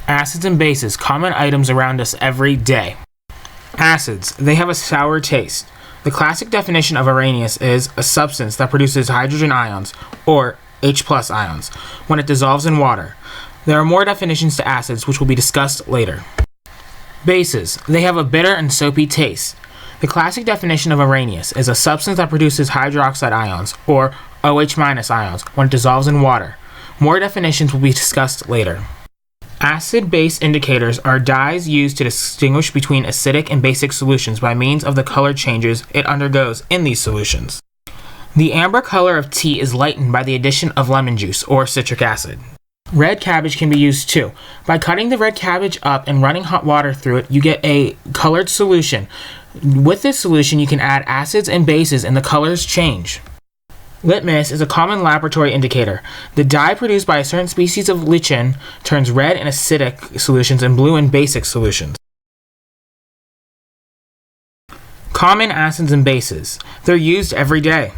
Acids and bases, common items around us every day. Acids, they have a sour taste. The classic definition of Arrhenius is a substance that produces hydrogen ions, or H+ ions, when it dissolves in water. There are more definitions to acids, which will be discussed later. Bases, they have a bitter and soapy taste. The classic definition of Arrhenius is a substance that produces hydroxide ions, or OH- ions, when it dissolves in water. More definitions will be discussed later. Acid-base indicators are dyes used to distinguish between acidic and basic solutions by means of the color changes it undergoes in these solutions. The amber color of tea is lightened by the addition of lemon juice or citric acid. Red cabbage can be used too. By cutting the red cabbage up and running hot water through it, you get a colored solution. With this solution, you can add acids and bases and the colors change. Litmus is a common laboratory indicator. The dye produced by a certain species of lichen turns red in acidic solutions and blue in basic solutions. Common acids and bases. They're used every day.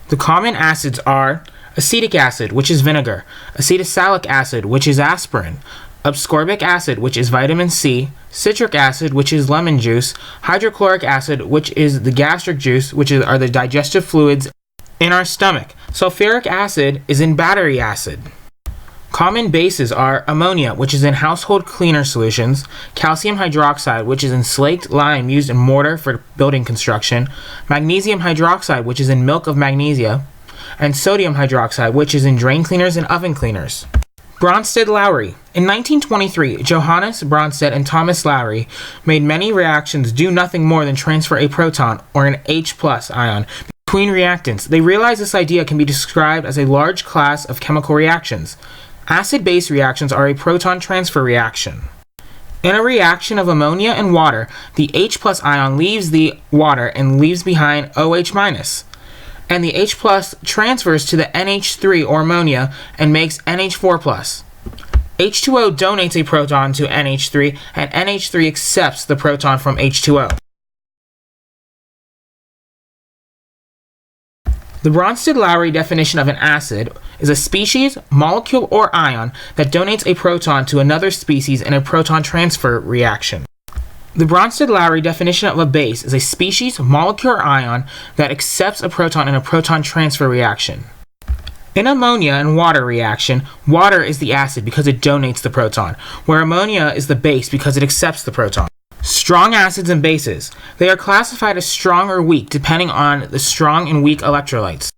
The common acids are acetic acid, which is vinegar, acetosalic acid, which is aspirin, ascorbic acid, which is vitamin C, citric acid, which is lemon juice, hydrochloric acid, which is the gastric juice, which are the digestive fluids in our stomach. Sulfuric acid is in battery acid. Common bases are ammonia, which is in household cleaner solutions, calcium hydroxide, which is in slaked lime used in mortar for building construction, magnesium hydroxide, which is in milk of magnesia, and sodium hydroxide, which is in drain cleaners and oven cleaners. Bronsted-Lowry. In 1923, Johannes Bronsted and Thomas Lowry made many reactions do nothing more than transfer a proton, or an H+ ion, between reactants. They realized this idea can be described as a large class of chemical reactions. Acid-base reactions are a proton transfer reaction. In a reaction of ammonia and water, the H+ ion leaves the water and leaves behind OH-, and the H+ transfers to the NH3 or ammonia and makes NH4+. H2O donates a proton to NH3, and NH3 accepts the proton from H2O. The Bronsted-Lowry definition of an acid is a species, molecule, or ion that donates a proton to another species in a proton transfer reaction. The Bronsted-Lowry definition of a base is a species, molecule, or ion that accepts a proton in a proton transfer reaction. In ammonia and water reaction, water is the acid because it donates the proton, where ammonia is the base because it accepts the proton. Strong acids and bases. They are classified as strong or weak depending on the strong and weak electrolytes.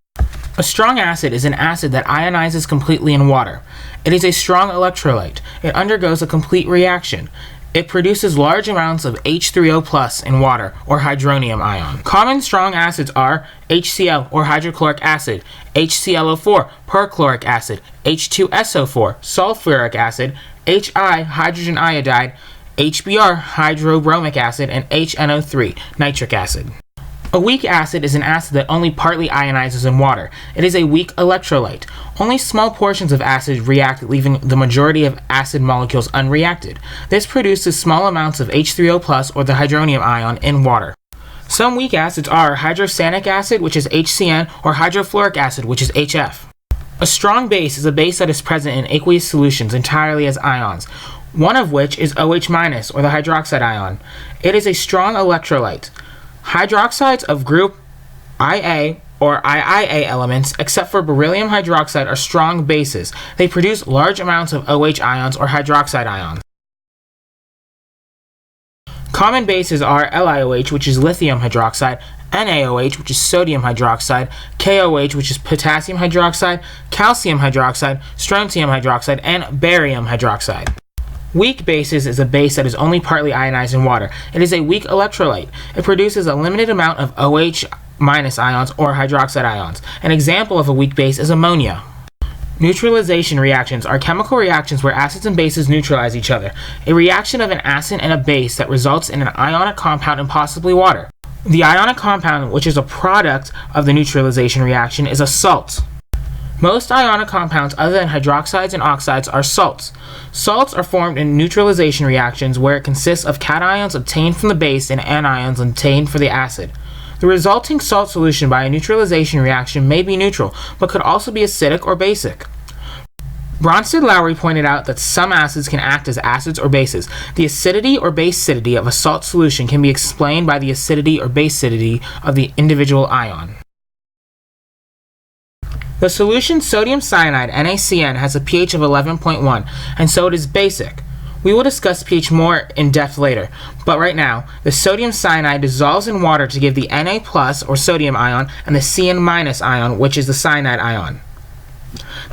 A strong acid is an acid that ionizes completely in water. It is a strong electrolyte. It undergoes a complete reaction. It produces large amounts of H3O+ in water, or hydronium ion. Common strong acids are HCl, or hydrochloric acid, HClO4, perchloric acid, H2SO4, sulfuric acid, HI, hydrogen iodide, HBr, hydrobromic acid, and HNO3, nitric acid. A weak acid is an acid that only partly ionizes in water. It is a weak electrolyte. Only small portions of acid react, leaving the majority of acid molecules unreacted. This produces small amounts of H3O+, or the hydronium ion, in water. Some weak acids are hydrosanic acid, which is HCN, or hydrofluoric acid, which is HF. A strong base is a base that is present in aqueous solutions entirely as ions, one of which is OH-, or the hydroxide ion. It is a strong electrolyte. Hydroxides of group Ia or IIA elements, except for beryllium hydroxide, are strong bases. They produce large amounts of OH ions or hydroxide ions. Common bases are LiOH, which is lithium hydroxide, NaOH, which is sodium hydroxide, KOH, which is potassium hydroxide, calcium hydroxide, strontium hydroxide, and barium hydroxide. Weak bases is a base that is only partly ionized in water. It is a weak electrolyte. It produces a limited amount of OH- ions or hydroxide ions. An example of a weak base is ammonia. Neutralization reactions are chemical reactions where acids and bases neutralize each other. A reaction of an acid and a base that results in an ionic compound and possibly water. The ionic compound, which is a product of the neutralization reaction, is a salt. Most ionic compounds other than hydroxides and oxides are salts. Salts are formed in neutralization reactions where it consists of cations obtained from the base and anions obtained from the acid. The resulting salt solution by a neutralization reaction may be neutral, but could also be acidic or basic. Bronsted-Lowry pointed out that some acids can act as acids or bases. The acidity or basicity of a salt solution can be explained by the acidity or basicity of the individual ion. The solution sodium cyanide, NaCN, has a pH of 11.1, and so it is basic. We will discuss pH more in depth later, but right now, the sodium cyanide dissolves in water to give the Na plus or sodium ion and the Cn minus ion, which is the cyanide ion.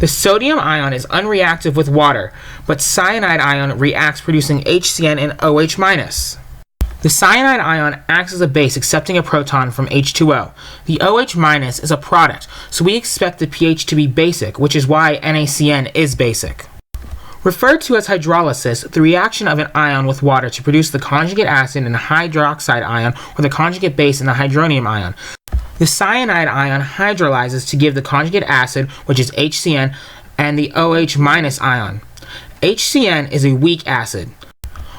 The sodium ion is unreactive with water, but cyanide ion reacts producing HCN and OH minus. The cyanide ion acts as a base accepting a proton from H2O. The OH minus is a product, so we expect the pH to be basic, which is why NaCN is basic. Referred to as hydrolysis, the reaction of an ion with water to produce the conjugate acid in the hydroxide ion or the conjugate base in the hydronium ion. The cyanide ion hydrolyzes to give the conjugate acid, which is HCN, and the OH minus ion. HCN is a weak acid,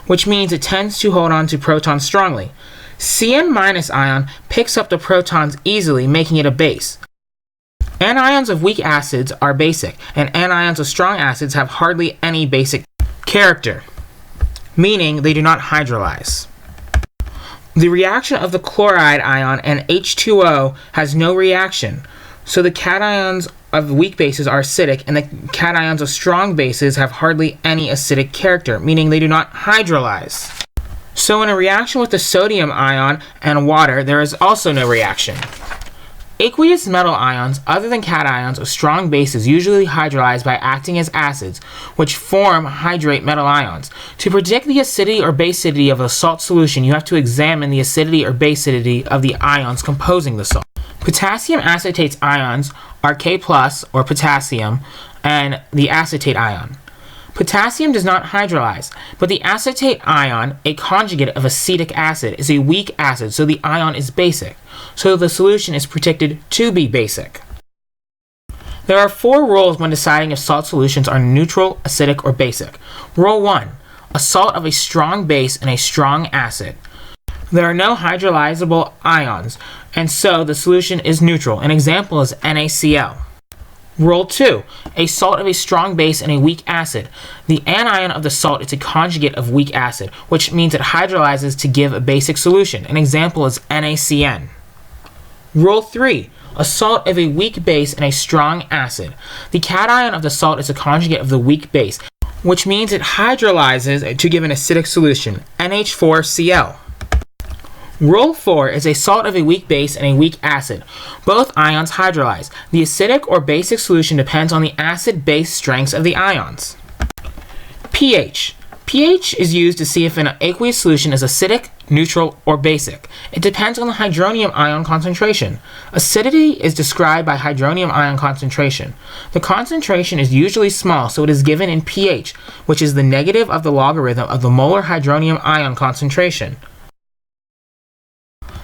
which means it tends to hold on to protons strongly. Cn minus ion picks up the protons easily, making it a base. Anions of weak acids are basic, and anions of strong acids have hardly any basic character, meaning they do not hydrolyze. The reaction of the chloride ion and H2O has no reaction, so the cations of weak bases are acidic, and the cations of strong bases have hardly any acidic character, meaning they do not hydrolyze. So in a reaction with the sodium ion and water, there is also no reaction. Aqueous metal ions, other than cations of strong bases, usually hydrolyze by acting as acids, which form hydrate metal ions. To predict the acidity or basicity of a salt solution, you have to examine the acidity or basicity of the ions composing the salt. Potassium acetates ions are K+, or potassium, and the acetate ion. Potassium does not hydrolyze, but the acetate ion, a conjugate of acetic acid, is a weak acid, so the ion is basic. So the solution is predicted to be basic. There are 4 rules when deciding if salt solutions are neutral, acidic, or basic. Rule 1. A salt of a strong base and a strong acid. There are no hydrolyzable ions, and so the solution is neutral. An example is NaCl. Rule 2. A salt of a strong base and a weak acid. The anion of the salt is a conjugate of weak acid, which means it hydrolyzes to give a basic solution. An example is NaCN. Rule 3. A salt of a weak base and a strong acid. The cation of the salt is a conjugate of the weak base, which means it hydrolyzes to give an acidic solution, NH4Cl. Rule 4 is a salt of a weak base and a weak acid. Both ions hydrolyze. The acidic or basic solution depends on the acid-base strengths of the ions. pH. pH is used to see if an aqueous solution is acidic, neutral, or basic. It depends on the hydronium ion concentration. Acidity is described by hydronium ion concentration. The concentration is usually small, so it is given in pH, which is the negative of the logarithm of the molar hydronium ion concentration.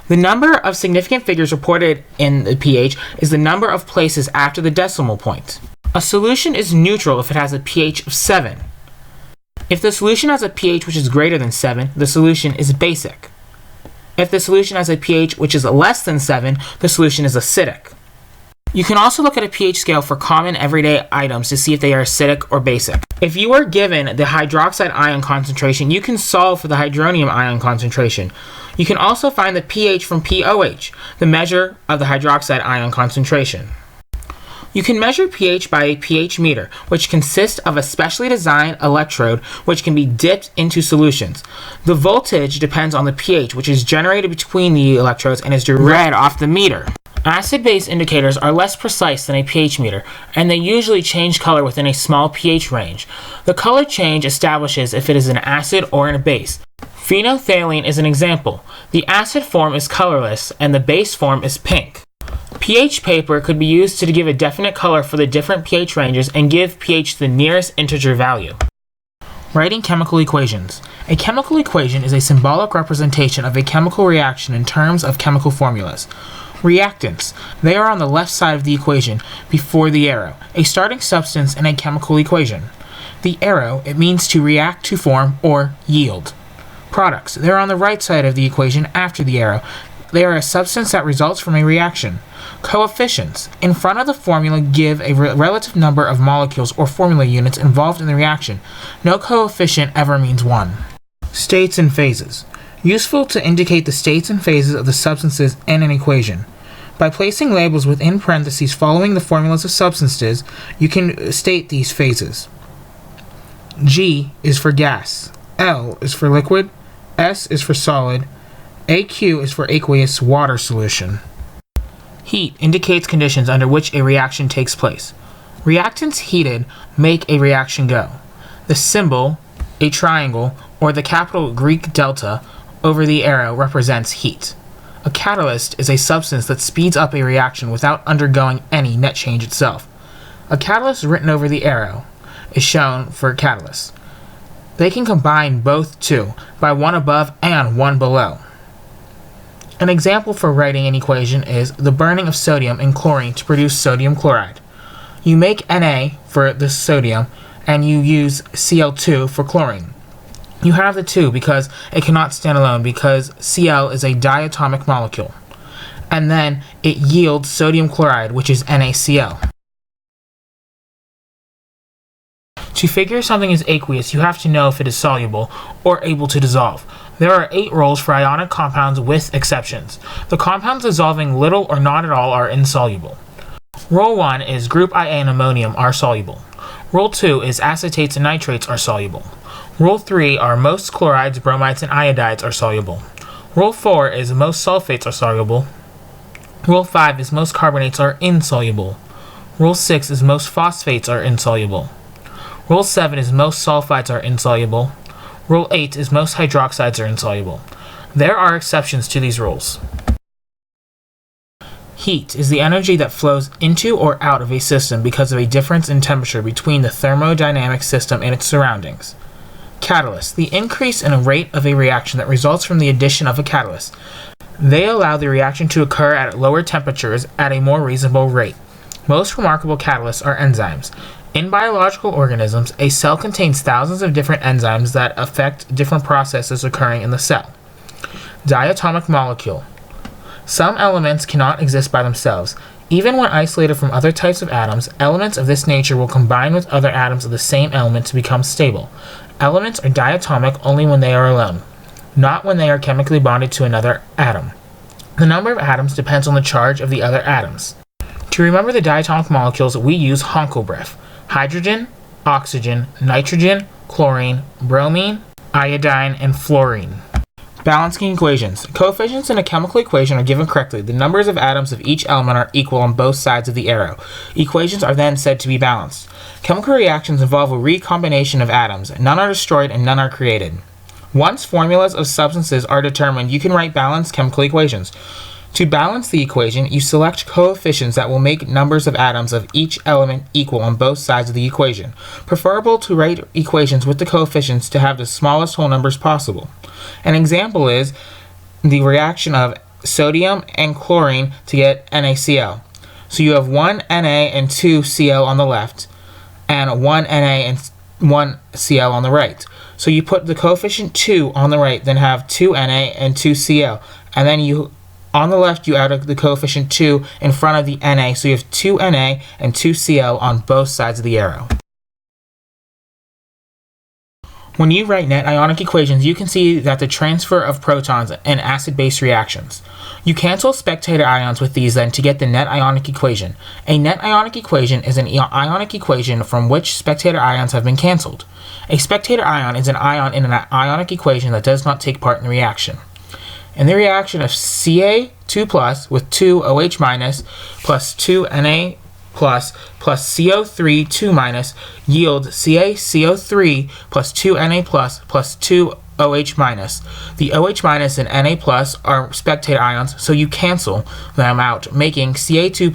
The number of significant figures reported in the pH is the number of places after the decimal point. A solution is neutral if it has a pH of 7. If the solution has a pH which is greater than 7, the solution is basic. If the solution has a pH which is less than 7, the solution is acidic. You can also look at a pH scale for common everyday items to see if they are acidic or basic. If you are given the hydroxide ion concentration, you can solve for the hydronium ion concentration. You can also find the pH from pOH, the measure of the hydroxide ion concentration. You can measure pH by a pH meter, which consists of a specially designed electrode which can be dipped into solutions. The voltage depends on the pH, which is generated between the electrodes and is read off the meter. Acid-base indicators are less precise than a pH meter, and they usually change color within a small pH range. The color change establishes if it is an acid or a base. Phenolphthalein is an example. The acid form is colorless, and the base form is pink. pH paper could be used to give a definite color for the different pH ranges and give pH the nearest integer value. Writing chemical equations. A chemical equation is a symbolic representation of a chemical reaction in terms of chemical formulas. Reactants. They are on the left side of the equation before the arrow, a starting substance in a chemical equation. The arrow, it means to react to form or yield. Products. They're on the right side of the equation after the arrow, They are a substance that results from a reaction. Coefficients in front of the formula give a relative number of molecules or formula units involved in the reaction. No coefficient ever means 1. States and phases. Useful to indicate the states and phases of the substances in an equation. By placing labels within parentheses following the formulas of substances, you can state these phases. G is for gas, L is for liquid, S is for solid, AQ is for aqueous water solution. Heat indicates conditions under which a reaction takes place. Reactants heated make a reaction go. The symbol, a triangle, or the capital Greek delta over the arrow represents heat. A catalyst is a substance that speeds up a reaction without undergoing any net change itself. A catalyst written over the arrow is shown for catalysts. They can combine both two by one above and one below. An example for writing an equation is the burning of sodium in chlorine to produce sodium chloride. You make Na for the sodium and you use Cl2 for chlorine. You have the 2 because it cannot stand alone because Cl is a diatomic molecule. And then it yields sodium chloride, which is NaCl. To figure something is aqueous, you have to know if it is soluble or able to dissolve. There are 8 roles for ionic compounds with exceptions. The compounds dissolving little or not at all are insoluble. Role 1 is group Ia and ammonium are soluble. Role 2 is acetates and nitrates are soluble. Rule 3 are most chlorides, bromides, and iodides are soluble. Rule 4 is most sulfates are soluble. Rule 5 is most carbonates are insoluble. Rule 6 is most phosphates are insoluble. Rule 7 is most sulfides are insoluble. Rule 8 is most hydroxides are insoluble. There are exceptions to these rules. Heat is the energy that flows into or out of a system because of a difference in temperature between the thermodynamic system and its surroundings. Catalyst, the increase in a rate of a reaction that results from the addition of a catalyst. They allow the reaction to occur at lower temperatures at a more reasonable rate. Most remarkable catalysts are enzymes. In biological organisms, a cell contains thousands of different enzymes that affect different processes occurring in the cell. Diatomic molecule. Some elements cannot exist by themselves. Even when isolated from other types of atoms, elements of this nature will combine with other atoms of the same element to become stable. Elements are diatomic only when they are alone, not when they are chemically bonded to another atom. The number of atoms depends on the charge of the other atoms. To remember the diatomic molecules, we use Hankel-Brief: hydrogen, oxygen, nitrogen, chlorine, bromine, iodine, and fluorine. Balancing equations. Coefficients in a chemical equation are given correctly. The numbers of atoms of each element are equal on both sides of the arrow. Equations are then said to be balanced. Chemical reactions involve a recombination of atoms. None are destroyed and none are created. Once formulas of substances are determined, you can write balanced chemical equations. To balance the equation, you select coefficients that will make numbers of atoms of each element equal on both sides of the equation. Preferable to write equations with the coefficients to have the smallest whole numbers possible. An example is the reaction of sodium and chlorine to get NaCl. So you have 1 Na and 2 Cl on the left, and 1 Na and 1 Cl on the right. So you put the coefficient 2 on the right, then have 2 Na and 2 Cl, and then on the left, you add the coefficient 2 in front of the Na, so you have 2 Na and 2 Cl on both sides of the arrow. When you write net ionic equations, you can see that the transfer of protons in acid-base reactions. You cancel spectator ions with these then to get the net ionic equation. A net ionic equation is an ionic equation from which spectator ions have been canceled. A spectator ion is an ion in an ionic equation that does not take part in the reaction. In the reaction of Ca2+ with 2 OH- plus 2 Na plus CO3 2- yield CaCO3 plus 2 Na plus 2 OH-. The OH- and Na+ are spectator ions, so you cancel them out, making Ca2+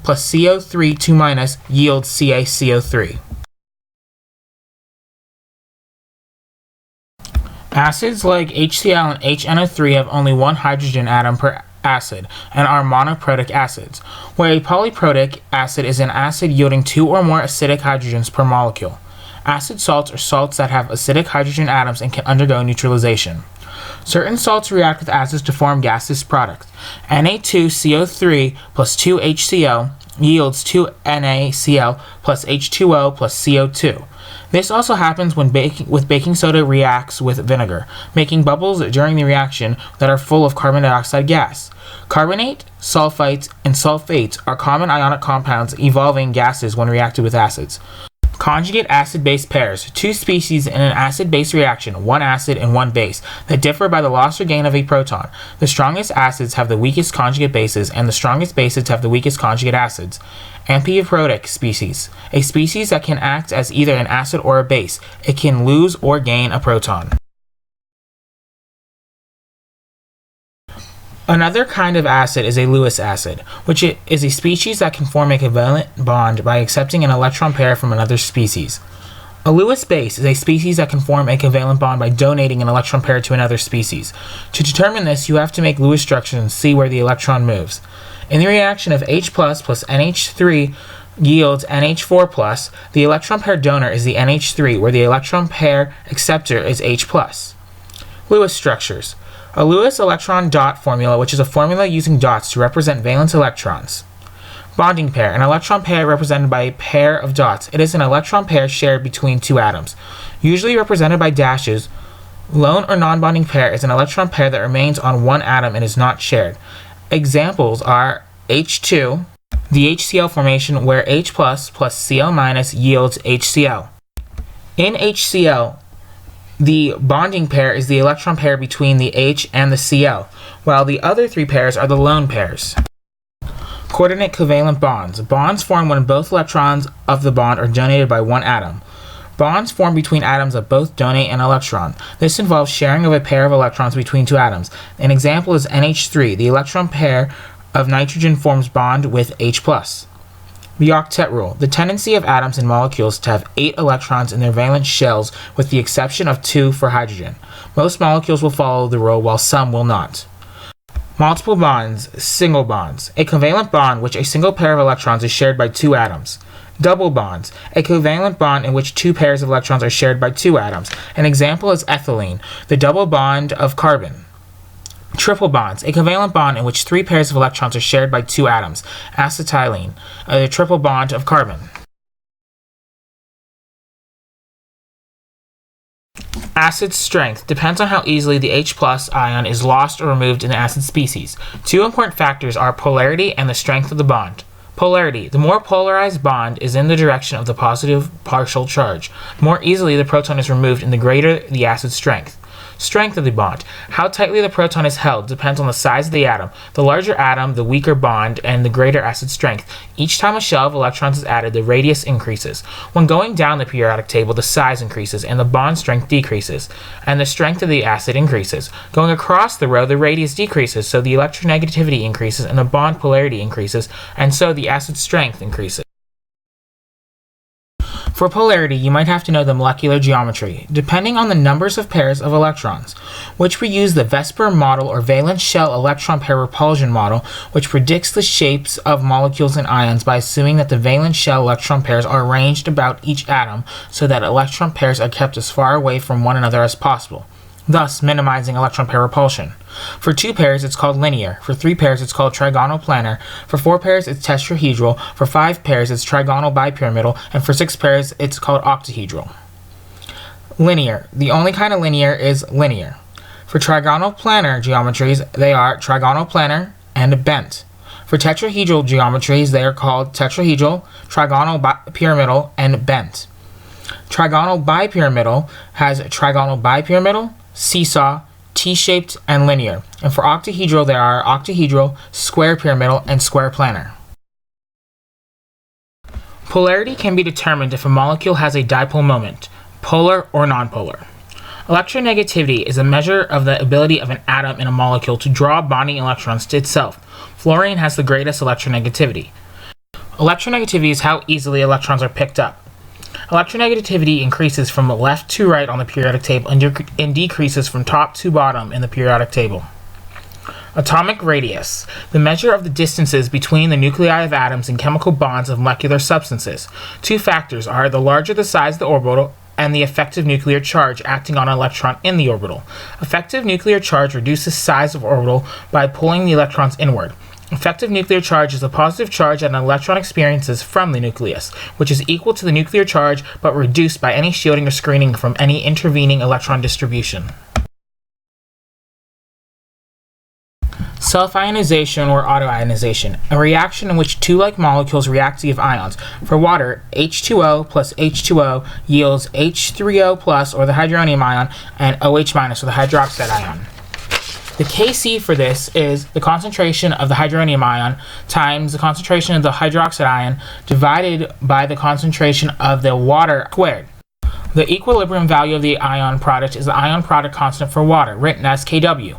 plus CO3 2- yield CaCO3. Acids like HCl and HNO3 have only one hydrogen atom per acid and are monoprotic acids, where a polyprotic acid is an acid yielding 2 or more acidic hydrogens per molecule. Acid salts are salts that have acidic hydrogen atoms and can undergo neutralization. Certain salts react with acids to form gaseous products. Na2CO3 plus 2HCl yields 2NaCl plus H2O plus CO2. This also happens when baking soda reacts with vinegar, making bubbles during the reaction that are full of carbon dioxide gas. Carbonate, sulfites, and sulfates are common ionic compounds evolving gases when reacted with acids. Conjugate acid-base pairs, two species in an acid-base reaction, one acid and one base, that differ by the loss or gain of a proton. The strongest acids have the weakest conjugate bases, and the strongest bases have the weakest conjugate acids. Amphiprotic species, a species that can act as either an acid or a base. It can lose or gain a proton. Another kind of acid is a Lewis acid, which is a species that can form a covalent bond by accepting an electron pair from another species. A Lewis base is a species that can form a covalent bond by donating an electron pair to another species. To determine this, you have to make Lewis structures and see where the electron moves. In the reaction of H plus NH3 yields NH4+, the electron pair donor is the NH3, where the electron pair acceptor is H+. Lewis structures. A Lewis electron dot formula, which is a formula using dots to represent valence electrons. Bonding pair, an electron pair represented by a pair of dots. It is an electron pair shared between two atoms, usually represented by dashes. Lone or non-bonding pair is an electron pair that remains on one atom and is not shared. Examples are H2, the HCl formation where H plus Cl minus yields HCl. In HCl, the bonding pair is the electron pair between the H and the Cl, while the other three pairs are the lone pairs. Coordinate covalent bonds. Bonds form when both electrons of the bond are donated by one atom. Bonds form between atoms that both donate an electron. This involves sharing of a pair of electrons between two atoms. An example is NH3. The electron pair of nitrogen forms bond with H+. The octet rule. The tendency of atoms and molecules to have 8 electrons in their valence shells with the exception of 2 for hydrogen. Most molecules will follow the rule while some will not. Multiple bonds, single bonds. A covalent bond which a single pair of electrons is shared by 2 atoms. Double bonds. A covalent bond in which 2 pairs of electrons are shared by 2 atoms. An example is ethylene, the double bond of carbon. Triple bonds, a covalent bond in which 3 pairs of electrons are shared by 2 atoms. Acetylene, a triple bond of carbon. Acid strength depends on how easily the H+ ion is lost or removed in the acid species. 2 important factors are polarity and the strength of the bond. Polarity. The more polarized bond is in the direction of the positive partial charge. The more easily the proton is removed and the greater the acid strength. Strength of the bond. How tightly the proton is held depends on the size of the atom. The larger atom, the weaker bond, and the greater acid strength. Each time a shell of electrons is added, the radius increases. When going down the periodic table, the size increases, and the bond strength decreases, and the strength of the acid increases. Going across the row, the radius decreases, so the electronegativity increases, and the bond polarity increases, and so the acid strength increases. For polarity, you might have to know the molecular geometry, depending on the numbers of pairs of electrons, which we use the VSEPR model or valence shell electron pair repulsion model, which predicts the shapes of molecules and ions by assuming that the valence shell electron pairs are arranged about each atom so that electron pairs are kept as far away from one another as possible, thus minimizing electron pair repulsion. For 2 pairs, it's called linear. For 3 pairs, it's called trigonal planar. For 4 pairs, it's tetrahedral. For 5 pairs, it's trigonal bipyramidal. And for 6 pairs, it's called octahedral. Linear. The only kind of linear is linear. For trigonal planar geometries, they are trigonal planar and bent. For tetrahedral geometries, they are called tetrahedral, trigonal pyramidal, and bent. Trigonal bipyramidal has trigonal bipyramidal, seesaw, T-shaped, and linear. And for octahedral, there are octahedral, square pyramidal, and square planar. Polarity can be determined if a molecule has a dipole moment, polar or nonpolar. Electronegativity is a measure of the ability of an atom in a molecule to draw bonding electrons to itself. Fluorine has the greatest electronegativity. Electronegativity is how easily electrons are picked up. Electronegativity increases from left to right on the periodic table and decreases from top to bottom in the periodic table. Atomic radius, the measure of the distances between the nuclei of atoms and chemical bonds of molecular substances. 2 factors are the larger the size of the orbital and the effective nuclear charge acting on an electron in the orbital. Effective nuclear charge reduces size of orbital by pulling the electrons inward. Effective nuclear charge is the positive charge that an electron experiences from the nucleus, which is equal to the nuclear charge but reduced by any shielding or screening from any intervening electron distribution. Self-ionization or autoionization, a reaction in which two like molecules react to give ions. For water, H2O plus H2O yields H3O plus, or the hydronium ion, and OH minus, or the hydroxide ion. The Kc for this is the concentration of the hydronium ion times the concentration of the hydroxide ion divided by the concentration of the water squared. The equilibrium value of the ion product is the ion product constant for water, written as Kw.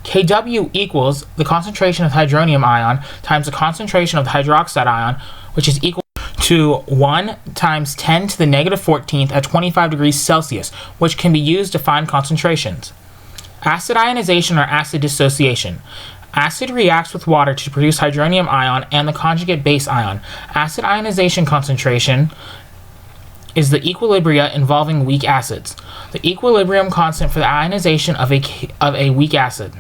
Kw equals the concentration of the hydronium ion times the concentration of the hydroxide ion, which is equal to 1 times 10 to the negative 14th at 25 degrees Celsius, which can be used to find concentrations. Acid ionization or acid dissociation. Acid reacts with water to produce hydronium ion and the conjugate base ion. Acid ionization concentration is the equilibria involving weak acids. The equilibrium constant for the ionization of a weak acid.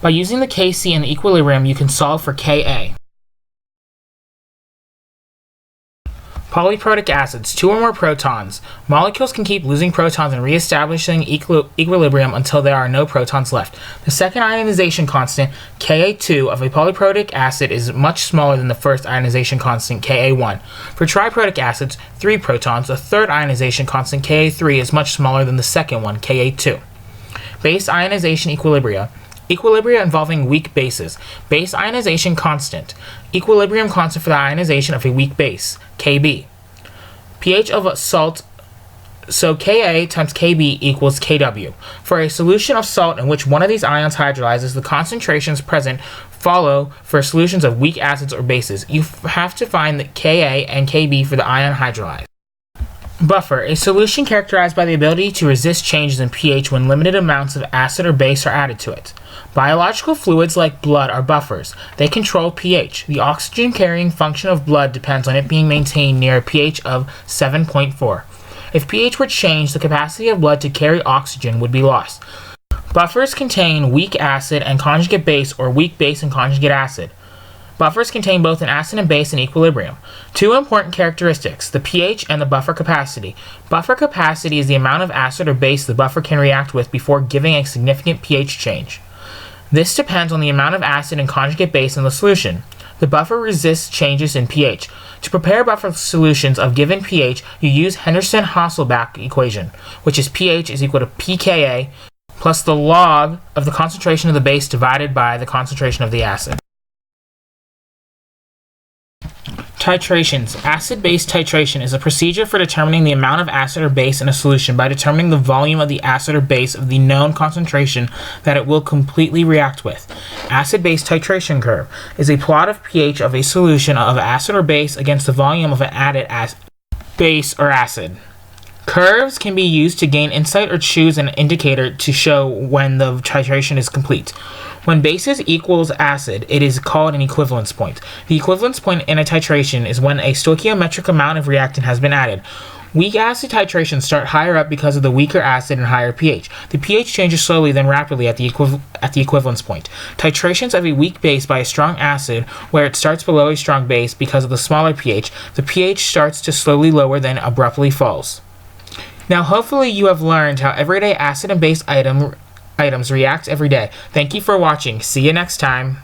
By using the Kc in the equilibrium, you can solve for Ka. Polyprotic acids, 2 or more protons. Molecules can keep losing protons and re-establishing equilibrium until there are no protons left. The second ionization constant, Ka2, of a polyprotic acid is much smaller than the first ionization constant, Ka1. For triprotic acids, 3 protons, the third ionization constant, Ka3, is much smaller than the second one, Ka2. Base ionization equilibria. Equilibria involving weak bases. Base ionization constant. Equilibrium constant for the ionization of a weak base, Kb. pH of a salt, so Ka times Kb equals Kw. For a solution of salt in which one of these ions hydrolyzes, the concentrations present follow for solutions of weak acids or bases. You have to find the Ka and Kb for the ion hydrolyzed. Buffer, a solution characterized by the ability to resist changes in pH when limited amounts of acid or base are added to it. Biological fluids like blood are buffers. They control pH. The oxygen-carrying function of blood depends on it being maintained near a pH of 7.4. If pH were changed, the capacity of blood to carry oxygen would be lost. Buffers contain weak acid and conjugate base, or weak base and conjugate acid. Buffers contain both an acid and base in equilibrium. 2 important characteristics, the pH and the buffer capacity. Buffer capacity is the amount of acid or base the buffer can react with before giving a significant pH change. This depends on the amount of acid and conjugate base in the solution. The buffer resists changes in pH. To prepare buffer solutions of given pH, you use Henderson-Hasselbalch equation, which is pH is equal to pKa plus the log of the concentration of the base divided by the concentration of the acid. Titrations. Acid-base titration is a procedure for determining the amount of acid or base in a solution by determining the volume of the acid or base of the known concentration that it will completely react with. Acid-base titration curve is a plot of pH of a solution of acid or base against the volume of an added base or acid. Curves can be used to gain insight or choose an indicator to show when the titration is complete. When bases equals acid, it is called an equivalence point. The equivalence point in a titration is when a stoichiometric amount of reactant has been added. Weak acid titrations start higher up because of the weaker acid and higher pH. The pH changes slowly then rapidly at the equivalence point. Titrations of a weak base by a strong acid, where it starts below a strong base because of the smaller pH, the pH starts to slowly lower then abruptly falls. Now hopefully you have learned how everyday acid and base items react every day. Thank you for watching. See you next time.